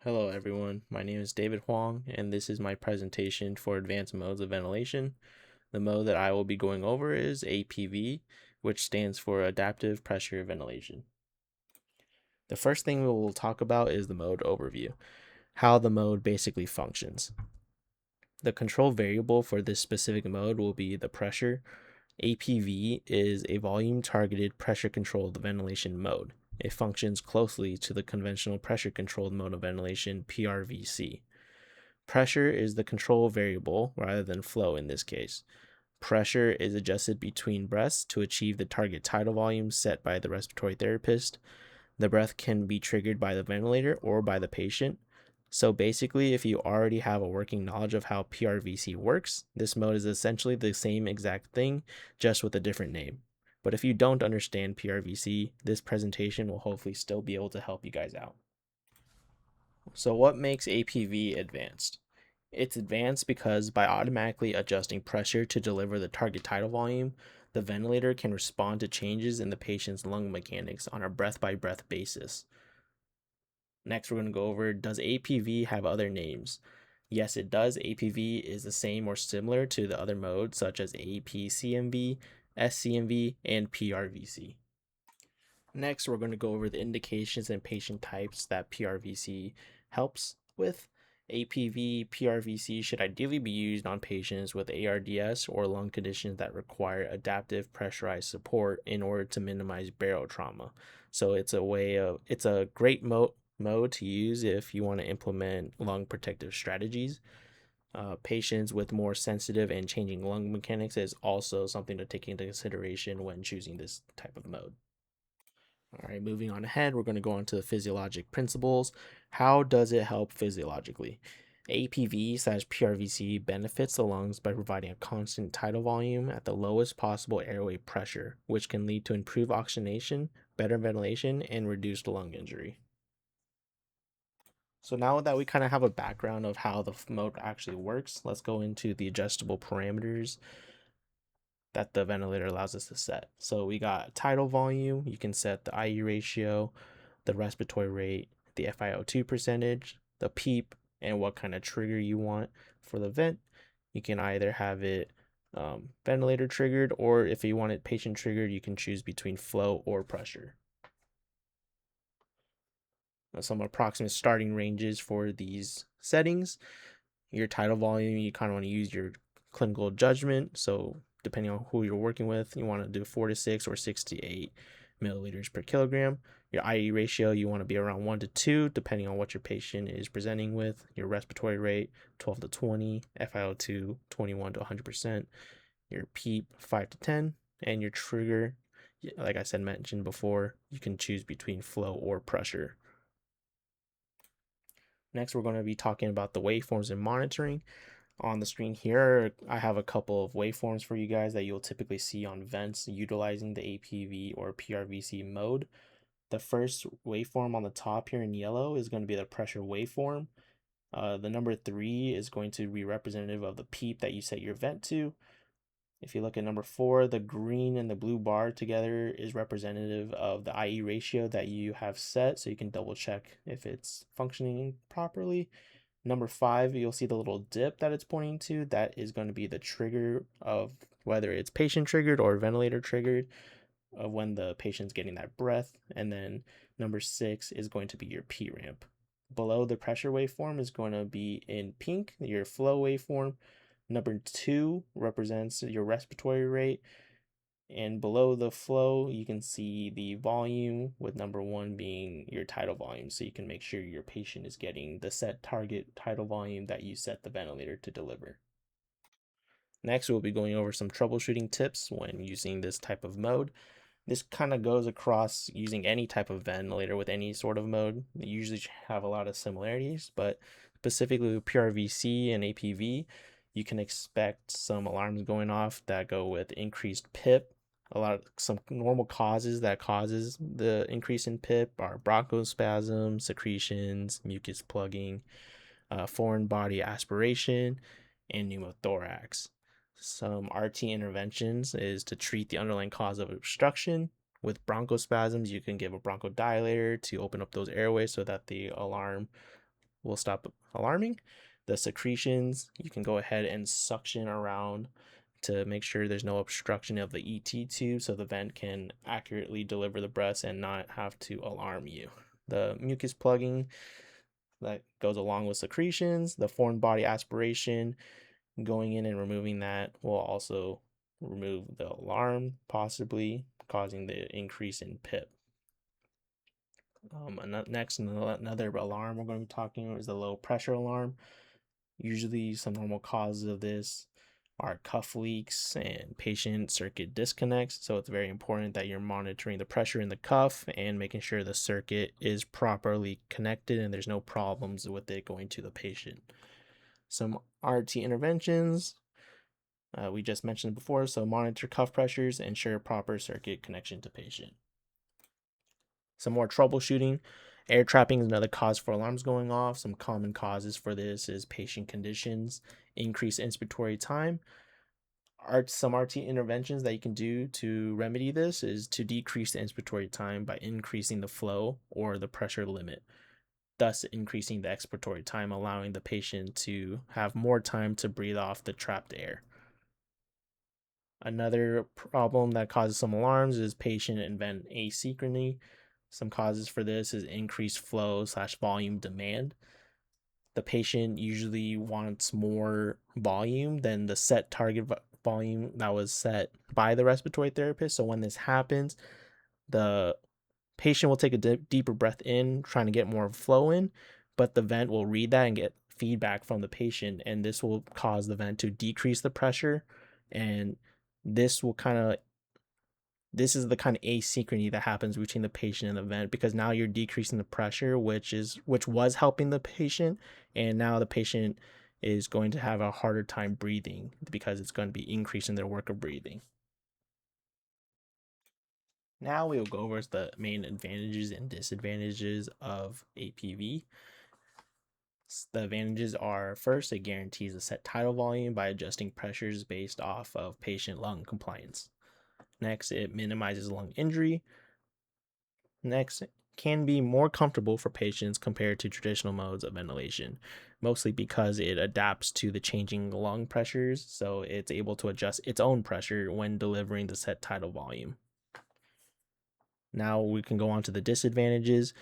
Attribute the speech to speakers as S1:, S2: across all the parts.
S1: Hello everyone, my name is David Huang and this is my presentation for advanced modes of ventilation. The mode that I will be going over is APV, which stands for Adaptive Pressure Ventilation. The first thing we will talk about is the mode overview, how the mode basically functions. The control variable for this specific mode will be the pressure. APV is a volume targeted pressure controlled ventilation mode. It functions closely to the conventional pressure controlled mode of ventilation, PRVC. Pressure is the control variable rather than flow in this case. Pressure is adjusted between breaths to achieve the target tidal volume set by the respiratory therapist. The breath can be triggered by the ventilator or by the patient. So basically, if you already have a working knowledge of how PRVC works, this mode is essentially the same exact thing, just with a different name. But if you don't understand PRVC, this presentation will hopefully still be able to help you guys out. So what makes APV advanced? It's advanced because by automatically adjusting pressure to deliver the target tidal volume, the ventilator can respond to changes in the patient's lung mechanics on a breath-by-breath basis. Next, we're going to go over, does APV have other names? Yes, it does. APV is the same or similar to the other modes such as APCMV, SCMV, and PRVC. Next, we're going to go over the indications and patient types that PRVC helps with. APV PRVC should ideally be used on patients with ARDS or lung conditions that require adaptive pressurized support in order to minimize barotrauma. So it's a great mode to use if you want to implement lung protective strategies. Patients with more sensitive and changing lung mechanics is also something to take into consideration when choosing this type of mode. All right, moving on ahead, we're going to go on to the physiologic principles. How does it help physiologically? APV/PRVC benefits the lungs by providing a constant tidal volume at the lowest possible airway pressure, which can lead to improved oxygenation, better ventilation, and reduced lung injury. So now that we kind of have a background of how the mode actually works, let's go into the adjustable parameters that the ventilator allows us to set. So we got tidal volume, you can set the IE ratio, the respiratory rate, the FiO2 percentage, the PEEP, and what kind of trigger you want for the vent. You can either have it ventilator triggered, or if you want it patient triggered, you can choose between flow or pressure. Now, some approximate starting ranges for these settings. Your tidal volume, you kind of want to use your clinical judgment. So depending on who you're working with, you want to do 4 to 6 or 6 to 8 milliliters per kilogram. Your IE ratio, you want to be around 1 to 2, depending on what your patient is presenting with. Your respiratory rate, 12 to 20, FiO2, 21 to 100%. Your PEEP, 5 to 10, and your trigger, like I said, mentioned before, you can choose between flow or pressure. Next, we're going to be talking about the waveforms and monitoring. On the screen here, I have a couple of waveforms for you guys that you'll typically see on vents utilizing the APV or PRVC mode. The first waveform on the top here in yellow is going to be the pressure waveform. The number 3 is going to be representative of the PEEP that you set your vent to. If you look at number 4, the green and the blue bar together is representative of the IE ratio that you have set, so you can double check if it's functioning properly. Number 5, you'll see the little dip that it's pointing to. That is going to be the trigger of whether it's patient triggered or ventilator triggered of when the patient's getting that breath. And then number 6 is going to be your P ramp. Below the pressure waveform is going to be in pink, your flow waveform. Number 2 represents your respiratory rate. And below the flow, you can see the volume, with number 1 being your tidal volume. So you can make sure your patient is getting the set target tidal volume that you set the ventilator to deliver. Next, we'll be going over some troubleshooting tips when using this type of mode. This kind of goes across using any type of ventilator with any sort of mode. They usually have a lot of similarities, but specifically with PRVC and APV, you can expect some alarms going off that go with increased PIP. Some normal causes that causes the increase in PIP are bronchospasm, secretions, mucus plugging, foreign body aspiration, and pneumothorax. Some RT interventions is to treat the underlying cause of obstruction. With bronchospasms, you can give a bronchodilator to open up those airways so that the alarm will stop alarming. The secretions, you can go ahead and suction around to make sure there's no obstruction of the ET tube so the vent can accurately deliver the breaths and not have to alarm you. The mucus plugging that goes along with secretions, the foreign body aspiration, going in and removing that will also remove the alarm, possibly causing the increase in PIP. Next, another alarm we're going to be talking about is the low pressure alarm. Usually some normal causes of this are cuff leaks and patient circuit disconnects. So it's very important that you're monitoring the pressure in the cuff and making sure the circuit is properly connected and there's no problems with it going to the patient. Some RT interventions, we just mentioned before, so monitor cuff pressures, ensure proper circuit connection to patient. Some more troubleshooting. Air trapping is another cause for alarms going off. Some common causes for this is patient conditions, increased inspiratory time. Some RT interventions that you can do to remedy this is to decrease the inspiratory time by increasing the flow or the pressure limit, thus increasing the expiratory time, allowing the patient to have more time to breathe off the trapped air. Another problem that causes some alarms is patient and vent asynchrony. Some causes for this is increased flow/volume demand. The patient usually wants more volume than the set target volume that was set by the respiratory therapist. So when this happens, the patient will take a deeper breath in, trying to get more flow in, but the vent will read that and get feedback from the patient, and this will cause the vent to decrease the pressure, and this is the kind of asynchrony that happens between the patient and the vent, because now you're decreasing the pressure, which was helping the patient, and now the patient is going to have a harder time breathing because it's going to be increasing their work of breathing. Now we will go over the main advantages and disadvantages of APV. The advantages are, first, it guarantees a set tidal volume by adjusting pressures based off of patient lung compliance. Next, it minimizes lung injury. Next, can be more comfortable for patients compared to traditional modes of ventilation, mostly because it adapts to the changing lung pressures, so it's able to adjust its own pressure when delivering the set tidal volume. Now we can go on to the disadvantages.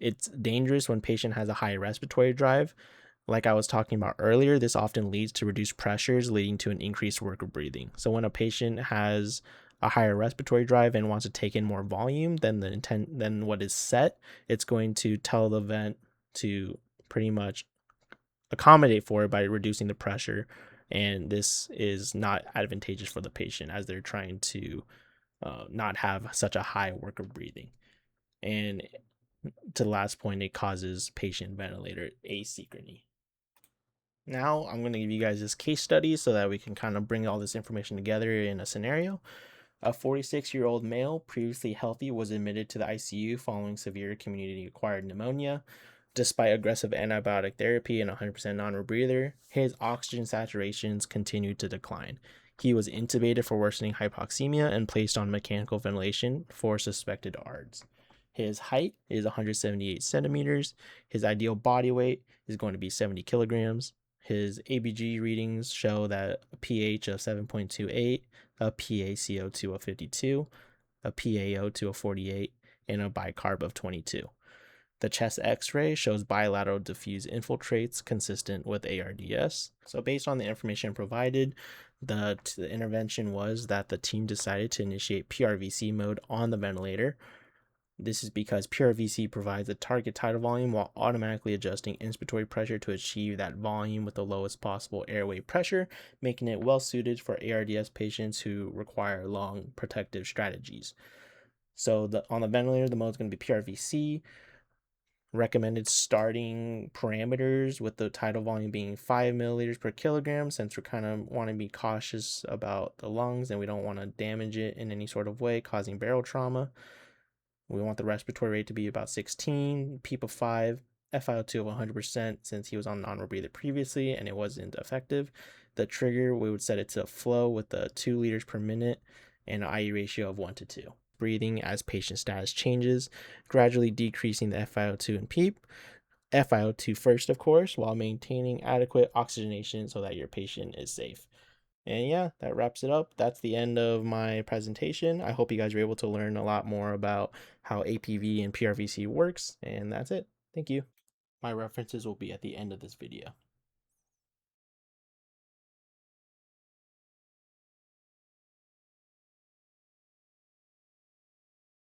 S1: It's dangerous when patient has a high respiratory drive. Like I was talking about earlier, this often leads to reduced pressures, leading to an increased work of breathing. So when a patient has a higher respiratory drive and wants to take in more volume than what is set, it's going to tell the vent to pretty much accommodate for it by reducing the pressure, and this is not advantageous for the patient as they're trying to not have such a high work of breathing. And to the last point, it causes patient ventilator asynchrony. Now I'm going to give you guys this case study so that we can kind of bring all this information together in a scenario. A 46-year-old male, previously healthy, was admitted to the ICU following severe community-acquired pneumonia. Despite aggressive antibiotic therapy and 100% non-rebreather, his oxygen saturations continued to decline. He was intubated for worsening hypoxemia and placed on mechanical ventilation for suspected ARDS. His height is 178 centimeters. His ideal body weight is going to be 70 kilograms. His ABG readings show that a pH of 7.28, a PaCO2 of 52, a PaO2 of 48, and a bicarb of 22. The chest x-ray shows bilateral diffuse infiltrates consistent with ARDS. So based on the information provided, the intervention was that the team decided to initiate PRVC mode on the ventilator. This is because PRVC provides a target tidal volume while automatically adjusting inspiratory pressure to achieve that volume with the lowest possible airway pressure, making it well suited for ARDS patients who require long protective strategies. So on the ventilator, the mode is going to be PRVC. Recommended starting parameters with the tidal volume being 5 milliliters per kilogram, since we're kind of want to be cautious about the lungs and we don't want to damage it in any sort of way, causing barrel trauma. We want the respiratory rate to be about 16, PEEP of 5, FiO2 of 100% since he was on non-rebreather previously and it wasn't effective. The trigger, we would set it to flow with the 2 liters per minute and an IE ratio of 1:2. Breathing as patient status changes, gradually decreasing the FiO2 and PEEP. FiO2 first, of course, while maintaining adequate oxygenation so that your patient is safe. And yeah, that wraps it up. That's the end of my presentation. I hope you guys were able to learn a lot more about how APV and PRVC works, and that's it. Thank you. My references will be at the end of this video.